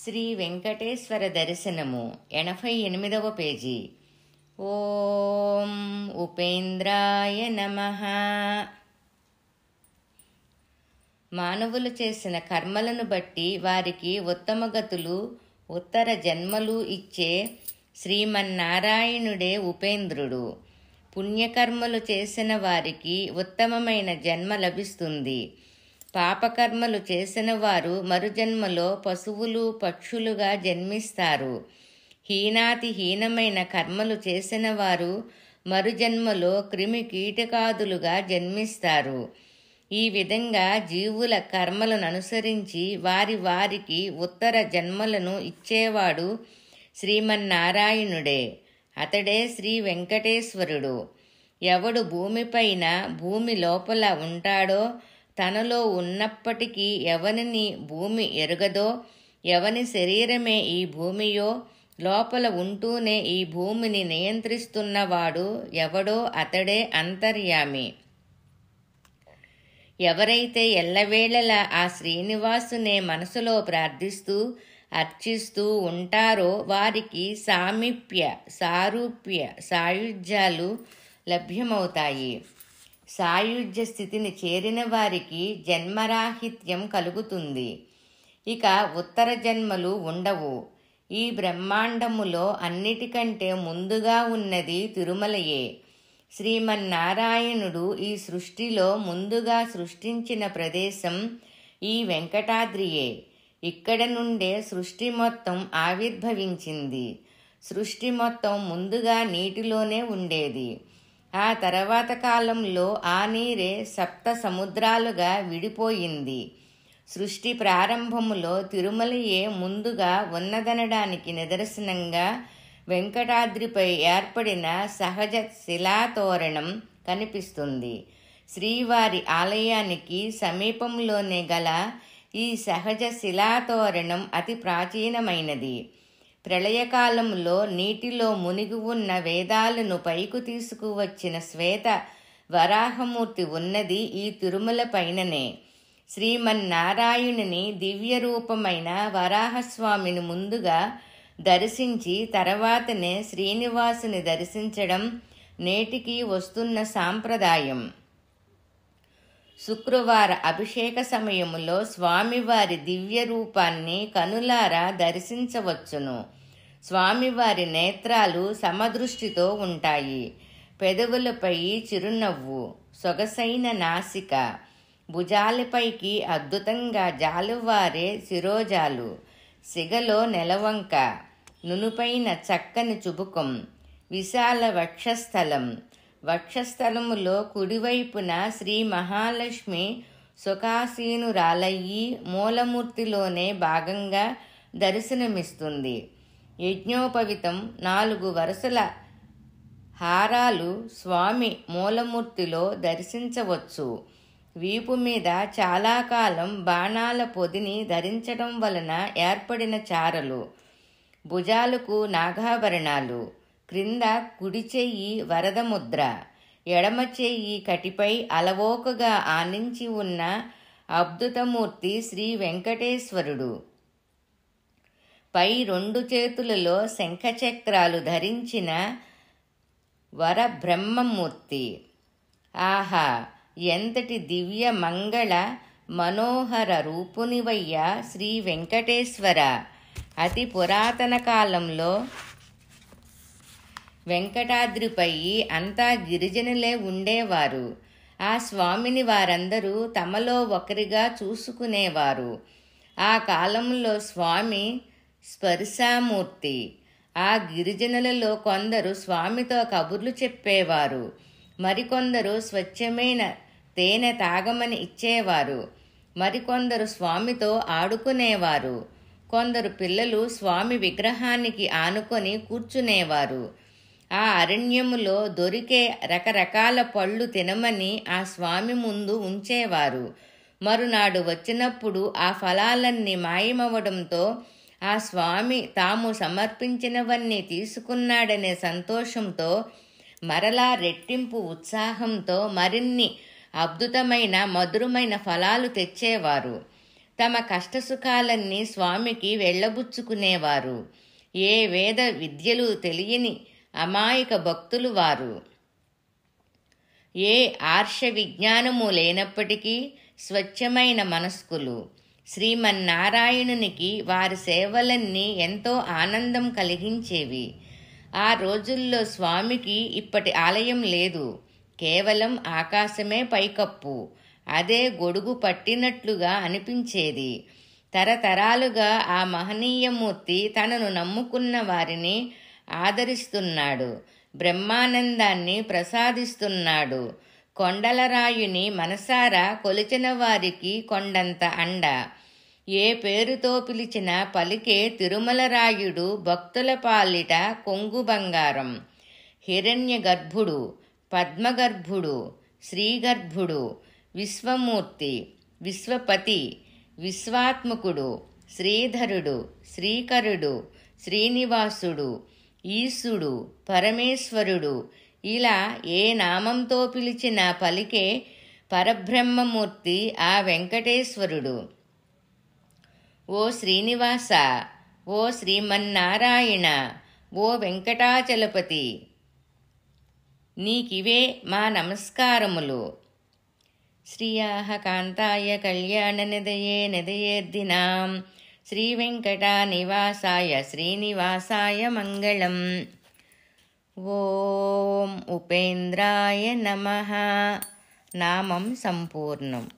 శ్రీ వెంకటేశ్వర దర్శనము 88వ పేజీ. ఓం ఉపేంద్రాయ నమః. మానవులు చేసిన కర్మలను బట్టి వారికి ఉత్తమగతులు ఉత్తర జన్మలు ఇచ్చే శ్రీమన్నారాయణుడే ఉపేంద్రుడు. పుణ్యకర్మలు చేసిన వారికి ఉత్తమమైన జన్మ లభిస్తుంది. పాపకర్మలు చేసిన వారు మరుజన్మలో పశువులు పక్షులుగా జన్మిస్తారు. హీనాతి హీనమైన కర్మలు చేసిన వారు మరుజన్మలో క్రిమి కీటకాదులుగా జన్మిస్తారు. ఈ విధంగా జీవుల కర్మలను అనుసరించి వారికి ఉత్తర జన్మలను ఇచ్చేవాడు శ్రీమన్నారాయణుడే. అతడే శ్రీ వెంకటేశ్వరుడు. ఎవడు భూమిపైన భూమి లోపల ఉంటాడో, తనలో ఉన్నప్పటికీ ఎవనిని భూమి ఎరుగదో, ఎవని శరీరమే ఈ భూమియో, లోపల ఉంటూనే ఈ భూమిని నియంత్రిస్తున్నవాడు ఎవడో అతడే అంతర్యామి. ఎవరైతే ఎల్లవేళలా ఆ శ్రీనివాసునే మనసులో ప్రార్థిస్తూ అర్చిస్తూ ఉంటారో వారికి సామీప్య సారూప్య సాయుధ్యాలు లభ్యమవుతాయి. సాయుధ్య స్థితిని చేరిన వారికి జన్మరాహిత్యం కలుగుతుంది. ఇక ఉత్తర జన్మలు ఉండవు. ఈ బ్రహ్మాండములో అన్నిటికంటే ముందుగా ఉన్నది తిరుమలయే. శ్రీమన్నారాయణుడు ఈ సృష్టిలో ముందుగా సృష్టించిన ప్రదేశం ఈ వెంకటాద్రియే. ఇక్కడ నుండే సృష్టి మొత్తం ఆవిర్భవించింది. సృష్టి మొత్తం ముందుగా నీటిలోనే ఉండేది. ఆ తర్వాత కాలంలో ఆ నీరే సప్త సముద్రాలుగా విడిపోయింది. సృష్టి ప్రారంభములో తిరుమలయే ముందుగా ఉన్నదనడానికి నిదర్శనంగా వెంకటాద్రిపై ఏర్పడిన సహజ శిలాతోరణం కనిపిస్తుంది. శ్రీవారి ఆలయానికి సమీపంలోనే గల ఈ సహజ శిలాతోరణం అతి ప్రాచీనమైనది. ప్రళయకాలంలో నీటిలో మునిగి ఉన్న వేదాలను పైకి తీసుకువచ్చిన శ్వేత వరాహమూర్తి ఉన్నది ఈ తిరుమల పైననే. శ్రీమన్నారాయణుని దివ్య రూపమైన వరాహస్వామిని ముందుగా దర్శించి తర్వాతనే శ్రీనివాసుని దర్శించడం నేటికి వస్తున్న సాంప్రదాయం. శుక్రవార అభిషేక సమయములో స్వామివారి దివ్య రూపాన్ని కనులారా దర్శించవచ్చును. స్వామివారి నేత్రాలు సమదృష్టితో ఉంటాయి. పెదవులపై చిరునవ్వు, సొగసైన నాసిక, భుజాలపైకి అద్భుతంగా జాలువారే శిరోజాలు, సిగలో నెలవంక, నునుపైన చక్కని చుబుకం, విశాల వక్షస్థలం. వక్షస్థలములో కుడివైపున శ్రీ మహాలక్ష్మి సుఖాసీనురాలయ్యి మూలమూర్తిలోనే భాగంగా దర్శనమిస్తుంది. యజ్ఞోపవితం 4 వరుసల హారాలు స్వామి మూలమూర్తిలో దర్శించవచ్చు. వీపు మీద చాలా కాలం బాణాల పొదిని ధరించడం వలన ఏర్పడిన చారలు, భుజాలకు నాగాభరణాలు, క్రింద కుడి చెయ్యి వరదముద్ర, ఎడమ చెయ్యి కటిపై అలవోకగా ఆనించి ఉన్న అద్భుతమూర్తి శ్రీ వెంకటేశ్వరుడు. పై 2 చేతులలో శంఖచక్రాలు ధరించిన వరబ్రహ్మమూర్తి. ఆహా, ఎంతటి దివ్య మంగళ మనోహర రూపునివయ్యా శ్రీ వెంకటేశ్వర. అతి పురాతన కాలంలో వెంకటాద్రిపై అంతా గిరిజనులే ఉండేవారు. ఆ స్వామిని వారందరూ తమలో ఒకరిగా చూసుకునేవారు. ఆ కాలంలో స్వామి స్పర్శామూర్తి. ఆ గిరిజనులలో కొందరు స్వామితో కబుర్లు చెప్పేవారు. మరికొందరు స్వచ్ఛమైన తేనె తాగమని ఇచ్చేవారు. మరికొందరు స్వామితో ఆడుకునేవారు. కొందరు పిల్లలు స్వామి విగ్రహానికి ఆనుకొని కూర్చునేవారు. ఆ అరణ్యములో దొరికే రకరకాల పళ్ళు తినమని ఆ స్వామి ముందు ఉంచేవారు. మరునాడు వచ్చినప్పుడు ఆ ఫలాలన్నీ మాయమవడంతో ఆ స్వామి తాము సమర్పించినవన్నీ తీసుకున్నాడనే సంతోషంతో మరలా రెట్టింపు ఉత్సాహంతో మరిన్ని అద్భుతమైన మధురమైన ఫలాలు తెచ్చేవారు. తమ కష్టసుఖాలన్నీ స్వామికి వెళ్ళబుచ్చుకునేవారు. ఏ వేద విద్యలు తెలియని అమాయక భక్తులు వారు. ఏ ఆర్ష విజ్ఞానము లేనప్పటికీ స్వచ్ఛమైన మనస్కులు. శ్రీమన్నారాయణునికి వారి సేవలన్నీ ఎంతో ఆనందం కలిగించేవి. ఆ రోజుల్లో స్వామికి ఇప్పటి ఆలయం లేదు. కేవలం ఆకాశమే పైకప్పు. అదే గొడుగు పట్టినట్లుగా అనిపించేది. తరతరాలుగా ఆ మహనీయమూర్తి తనను నమ్ముకున్న వారిని ఆదరిస్తున్నాడు, బ్రహ్మానందాన్ని ప్రసాదిస్తున్నాడు. కొండలరాయుని మనసారా కొలిచిన వారికి కొండంత అండ. ఏ పేరుతో పిలిచినా పలికే తిరుమలరాయుడు భక్తుల పాలిట కొంగు బంగారం. హిరణ్య గర్భుడు, పద్మగర్భుడు, శ్రీగర్భుడు, విశ్వమూర్తి, విశ్వపతి, విశ్వాత్మకుడు, శ్రీధరుడు, శ్రీకరుడు, శ్రీనివాసుడు, ఈశుడు, పరమేశ్వరుడు, ఇలా ఏ నామంతో పిలిచినా పలికే పరబ్రహ్మమూర్తి ఆ వెంకటేశ్వరుడు. ఓ శ్రీనివాస, ఓ శ్రీమన్నారాయణ, ఓ వెంకటాచలపతి, నీకివే మా నమస్కారములు. శ్రియాః కాంతాయ కళ్యాణనిధయే నిధయేర్దినాం శ్రీవెంకటానివాసాయ శ్రీనివాసాయ మంగళం. ఓం ఉపేంద్రాయ నమః. నామం సంపూర్ణం.